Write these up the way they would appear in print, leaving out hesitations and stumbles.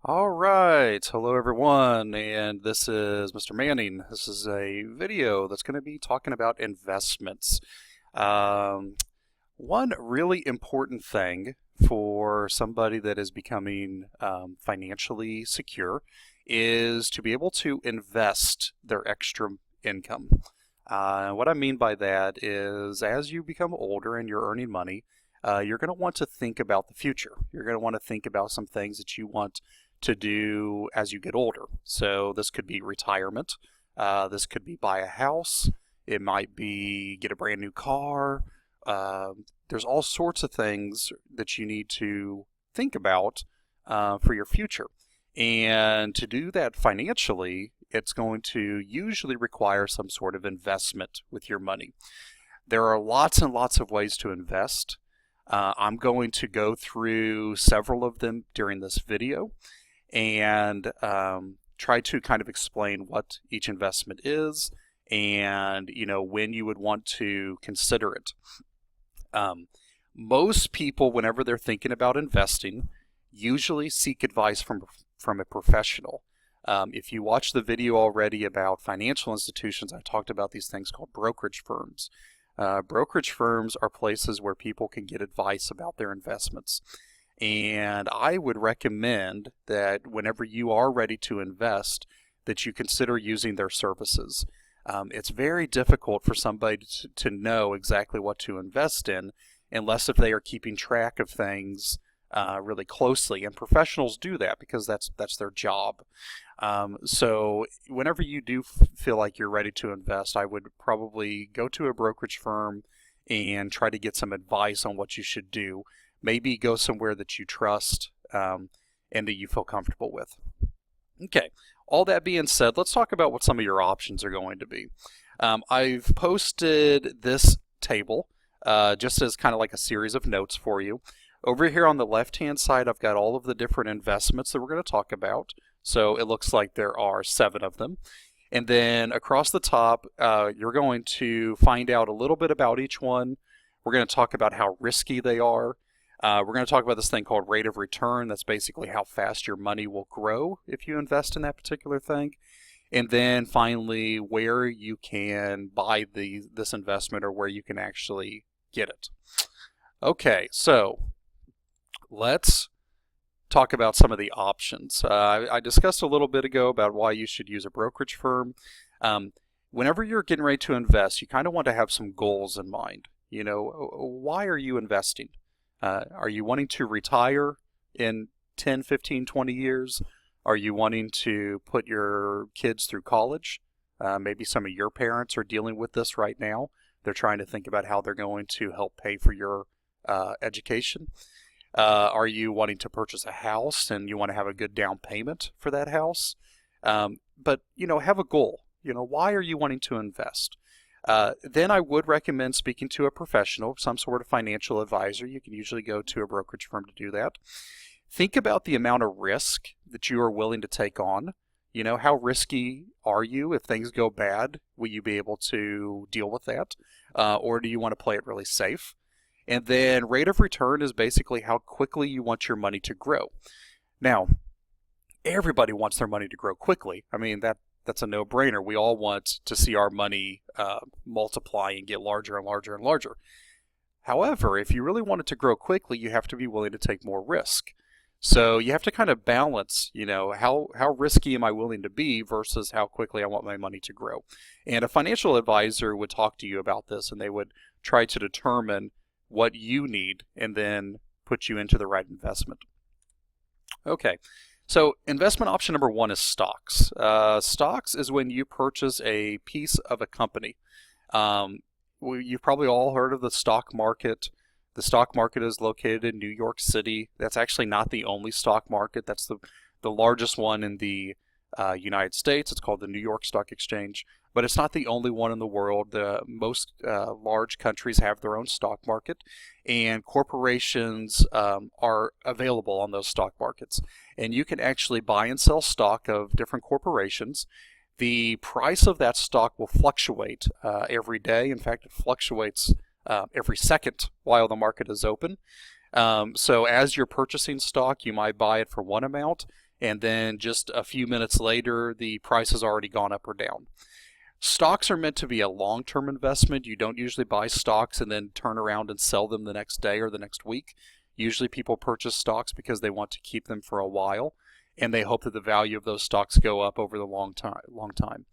All right, hello everyone, and this is Mr. Manning. This is a video that's going to be talking about investments. Um, One really important thing for somebody that is becoming financially secure is to be able to invest their extra income. What I mean by that is as you become older and you're earning money, you're going to want to think about the future. You're going to want to think about some things that you want to do as you get older. So this could be retirement. This could be buy a house. It might be get a brand new car. There's all sorts of things that you need to think about for your future. And to do that financially, it's going to usually require some sort of investment with your money. There are lots and lots of ways to invest. I'm going to go through several of them during this video and try to kind of explain what each investment is and when you would want to consider it. Most people, whenever they're thinking about investing, usually seek advice from a professional. If you watched the video already about financial institutions, I talked about these things called brokerage firms. Brokerage firms are places where people can get advice about their investments. And I would recommend that whenever you are ready to invest, that you consider using their services. It's very difficult for somebody to know exactly what to invest in unless if they are keeping track of things really closely. And professionals do that because that's their job. So whenever you do feel like you're ready to invest, I would probably go to a brokerage firm and try to get some advice on what you should do. Maybe go somewhere that you trust and that you feel comfortable with. Okay, all that being said, let's talk about what some of your options are going to be. I've posted this table just as kind of like a series of notes for you. Over here on the left-hand side, I've got all of the different investments that we're going to talk about. So it looks like there are 7 of them. And then across the top, you're going to find out a little bit about each one. We're going to talk about how risky they are. We're going to talk about this thing called rate of return. That's basically how fast your money will grow if you invest in that particular thing. And then finally, where you can buy this investment or where you can actually get it. Okay, so let's talk about some of the options. I discussed a little bit ago about why you should use a brokerage firm. Whenever you're getting ready to invest, you kind of want to have some goals in mind. Why are you investing? Are you wanting to retire in 10, 15, 20 years? Are you wanting to put your kids through college? Maybe some of your parents are dealing with this right now. They're trying to think about how they're going to help pay for your education. Are you wanting to purchase a house and you want to have a good down payment for that house? But have a goal. Why are you wanting to invest? Then I would recommend speaking to a professional, some sort of financial advisor. You can usually go to a brokerage firm to do that. Think about the amount of risk that you are willing to take on. How risky are you? If things go bad, will you be able to deal with that? Or do you want to play it really safe? And then rate of return is basically how quickly you want your money to grow. Now, everybody wants their money to grow quickly. I mean, that's a no-brainer. We all want to see our money multiply and get larger and larger and larger. However, if you really want it to grow quickly, you have to be willing to take more risk. So you have to kind of balance, how risky am I willing to be versus how quickly I want my money to grow. And a financial advisor would talk to you about this, and they would try to determine what you need and then put you into the right investment. Okay. So investment option number 1 is stocks. Stocks is when you purchase a piece of a company. You've probably all heard of the stock market. The stock market is located in New York City. That's actually not the only stock market. That's the largest one in the United States. It's called the New York Stock Exchange. But it's not the only one in the world. Most large countries have their own stock market, and corporations are available on those stock markets. And you can actually buy and sell stock of different corporations. The price of that stock will fluctuate every day. In fact, it fluctuates every second while the market is open. So as you're purchasing stock, you might buy it for one amount, and then just a few minutes later, the price has already gone up or down. Stocks are meant to be a long-term investment. You don't usually buy stocks and then turn around and sell them the next day or the next week. Usually people purchase stocks because they want to keep them for a while, and they hope that the value of those stocks go up over the long time.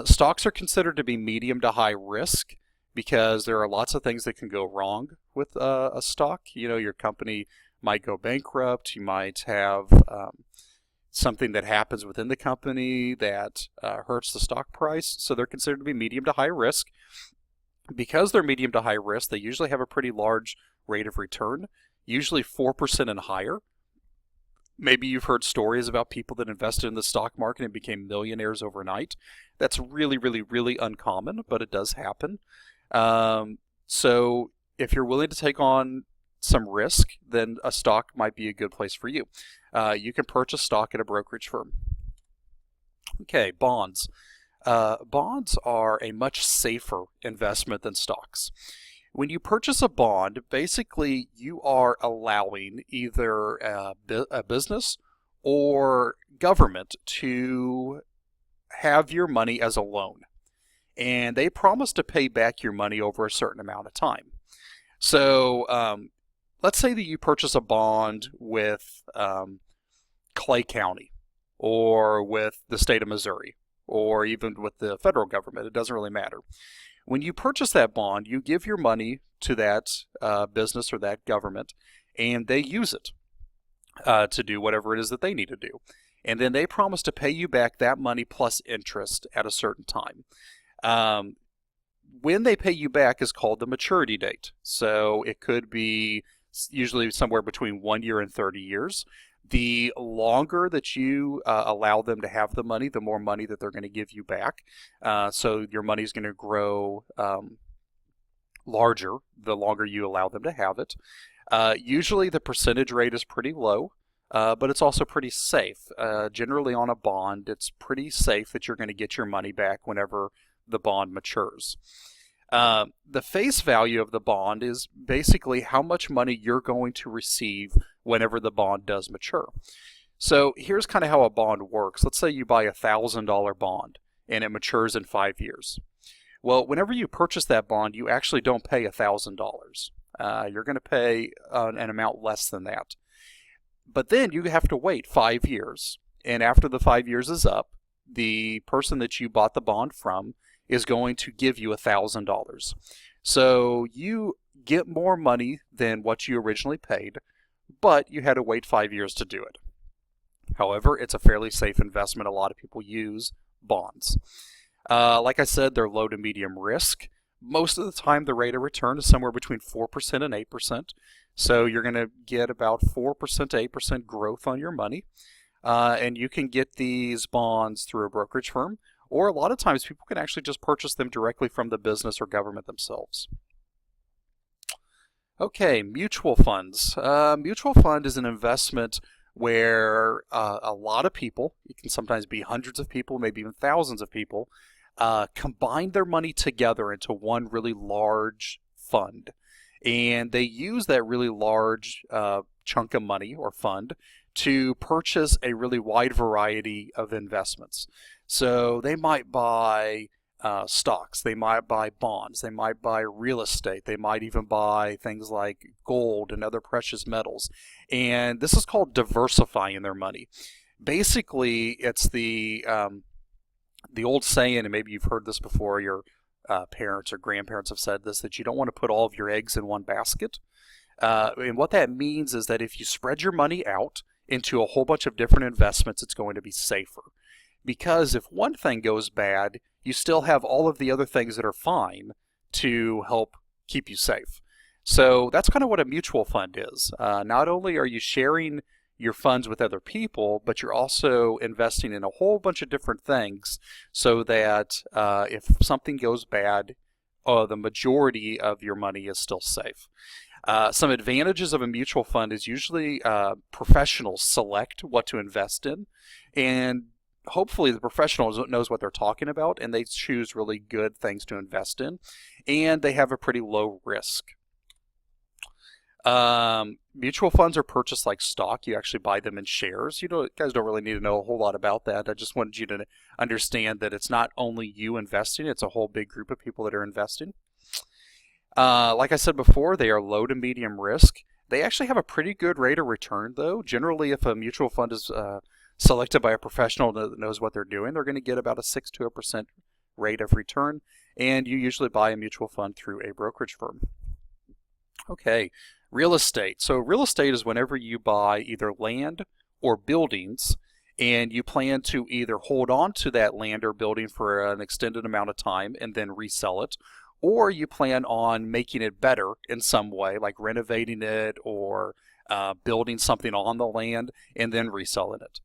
Stocks are considered to be medium to high risk because there are lots of things that can go wrong with a stock. Your company might go bankrupt. You might have something that happens within the company that hurts the stock price. So they're considered to be medium to high risk. Because they're medium to high risk, they usually have a pretty large rate of return, usually 4% and higher. Maybe you've heard stories about people that invested in the stock market and became millionaires overnight. That's really, really, really uncommon, but it does happen. So if you're willing to take on some risk, then a stock might be a good place for you. You can purchase stock at a brokerage firm. Okay, bonds. Bonds are a much safer investment than stocks. When you purchase a bond, basically you are allowing either a business or government to have your money as a loan. And they promise to pay back your money over a certain amount of time. So let's say that you purchase a bond with Clay County or with the state of Missouri or even with the federal government. It doesn't really matter. When you purchase that bond, you give your money to that business or that government, and they use it to do whatever it is that they need to do. And then they promise to pay you back that money plus interest at a certain time. When they pay you back is called the maturity date. So it could be usually somewhere between 1 year and 30 years. The longer that you allow them to have the money, the more money that they're going to give you back. So your money is going to grow larger the longer you allow them to have it. Usually the percentage rate is pretty low, but it's also pretty safe. Generally on a bond, it's pretty safe that you're going to get your money back whenever the bond matures. The face value of the bond is basically how much money you're going to receive whenever the bond does mature. So here's kind of how a bond works. Let's say you buy a $1,000 bond and it matures in 5 years. Well, whenever you purchase that bond, you actually don't pay $1,000. You're going to pay an amount less than that. But then you have to wait 5 years. And after the 5 years is up, the person that you bought the bond from is going to give you $1,000. So you get more money than what you originally paid, but you had to wait 5 years to do it. However, it's a fairly safe investment. A lot of people use bonds. Like I said, they're low to medium risk. Most of the time, the rate of return is somewhere between 4% and 8%. So you're going to get about 4% to 8% growth on your money. And you can get these bonds through a brokerage firm, or a lot of times people can actually just purchase them directly from the business or government themselves. Okay, mutual funds. Mutual fund is an investment where a lot of people, it can sometimes be hundreds of people, maybe even thousands of people, combine their money together into one really large fund. And they use that really large chunk of money or fund to purchase a really wide variety of investments. So they might buy stocks, they might buy bonds, they might buy real estate, they might even buy things like gold and other precious metals. And this is called diversifying their money. Basically, it's the old saying, and maybe you've heard this before, your parents or grandparents have said this, that you don't want to put all of your eggs in one basket. And what that means is that if you spread your money out into a whole bunch of different investments, it's going to be safer. Because if one thing goes bad, you still have all of the other things that are fine to help keep you safe. So that's kind of what a mutual fund is. Not only are you sharing your funds with other people, but you're also investing in a whole bunch of different things so that if something goes bad, the majority of your money is still safe. Some advantages of a mutual fund is usually professionals select what to invest in, and hopefully the professional knows what they're talking about and they choose really good things to invest in, and they have a pretty low risk. Mutual funds are purchased like stock. You actually buy them in shares. Guys don't really need to know a whole lot about that. I just wanted you to understand that it's not only you investing, it's a whole big group of people that are investing. Like I said before, they are low to medium risk. They actually have a pretty good rate of return, though. Generally, if a mutual fund is selected by a professional that knows what they're doing, they're going to get about a 6 to 8% rate of return, and you usually buy a mutual fund through a brokerage firm. Okay, real estate. So real estate is whenever you buy either land or buildings, and you plan to either hold on to that land or building for an extended amount of time and then resell it, or you plan on making it better in some way, like renovating it or building something on the land and then reselling it.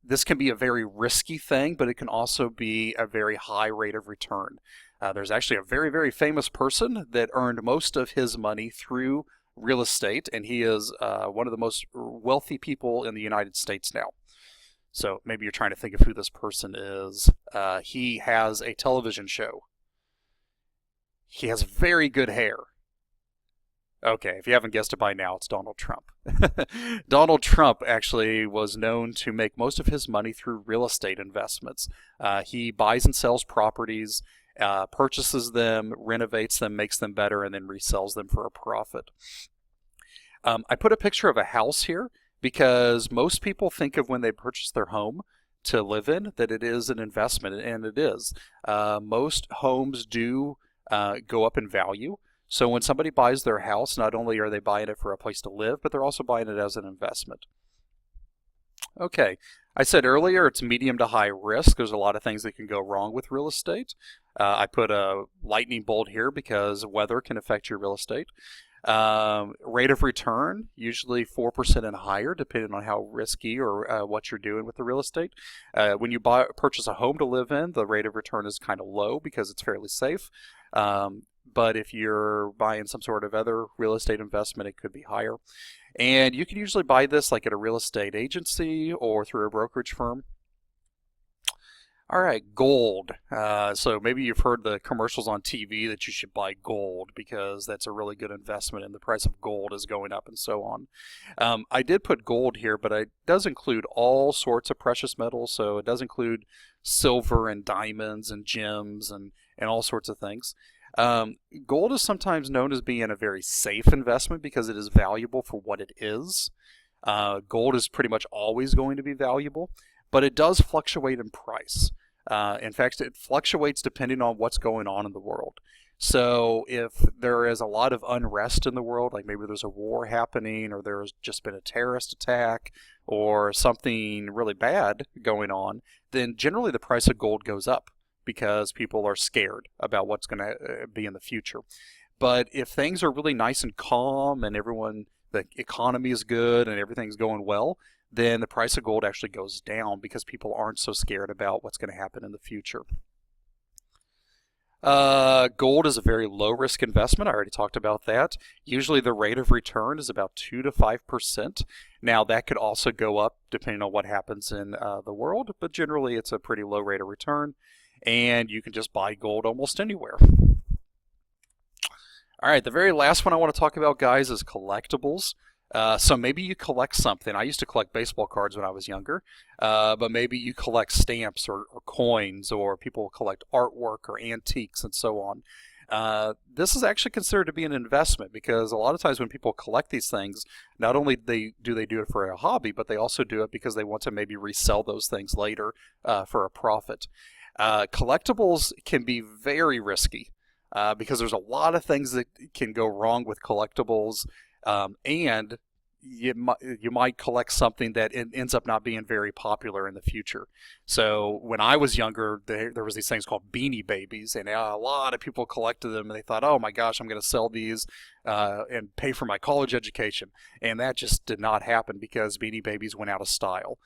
This can be a very risky thing, but it can also be a very high rate of return. There's actually a very, very famous person that earned most of his money through real estate, and he is one of the most wealthy people in the United States now. So maybe you're trying to think of who this person is. He has a television show. He has very good hair. Okay, if you haven't guessed it by now, it's Donald Trump. Donald Trump actually was known to make most of his money through real estate investments. He buys and sells properties, purchases them, renovates them, makes them better, and then resells them for a profit. I put a picture of a house here because most people think of when they purchase their home to live in that it is an investment, and it is. Most homes do go up in value. So when somebody buys their house, not only are they buying it for a place to live, but they're also buying it as an investment. Okay, I said earlier it's medium to high risk. There's a lot of things that can go wrong with real estate. I put a lightning bolt here because weather can affect your real estate. Rate of return, usually 4% and higher, depending on how risky or what you're doing with the real estate. When you purchase a home to live in, the rate of return is kind of low because it's fairly safe. But if you're buying some sort of other real estate investment, it could be higher. And you can usually buy this like at a real estate agency or through a brokerage firm. All right, gold. So maybe you've heard the commercials on TV that you should buy gold because that's a really good investment and the price of gold is going up and so on. I did put gold here, but it does include all sorts of precious metals. So it does include silver and diamonds and gems and all sorts of things. Gold is sometimes known as being a very safe investment because it is valuable for what it is. Gold is pretty much always going to be valuable, but it does fluctuate in price. In fact, it fluctuates depending on what's going on in the world. So if there is a lot of unrest in the world, like maybe there's a war happening or there's just been a terrorist attack or something really bad going on, then generally the price of gold goes up because people are scared about what's going to be in the future. But if things are really nice and calm and the economy is good and everything's going well, then the price of gold actually goes down because people aren't so scared about what's going to happen in the future. Gold is a very low risk investment. I already talked about that. Usually the rate of return is about 2 to 5%. Now that could also go up depending on what happens in the world, but generally it's a pretty low rate of return. And you can just buy gold almost anywhere. All right, the very last one I want to talk about, guys, is collectibles. So maybe you collect something. I used to collect baseball cards when I was younger, but maybe you collect stamps or coins, or people collect artwork or antiques and so on. This is actually considered to be an investment because a lot of times when people collect these things, not only do they do it for a hobby, but they also do it because they want to maybe resell those things later for a profit. Collectibles can be very risky because there's a lot of things that can go wrong with collectibles, and you might collect something that ends up not being very popular in the future. So when I was younger, there was these things called Beanie Babies, and a lot of people collected them, and they thought, oh my gosh, I'm going to sell these and pay for my college education. And that just did not happen because Beanie Babies went out of style.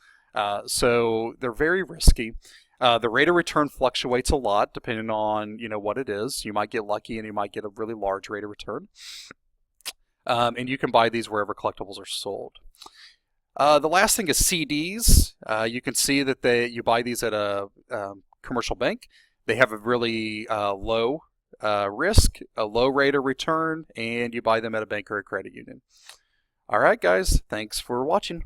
So they're very risky. The rate of return fluctuates a lot depending on what it is. You might get lucky and you might get a really large rate of return. And you can buy these wherever collectibles are sold. The last thing is CDs. You can see that you buy these at a commercial bank. They have a really low risk, a low rate of return, and you buy them at a bank or a credit union. All right, guys, thanks for watching.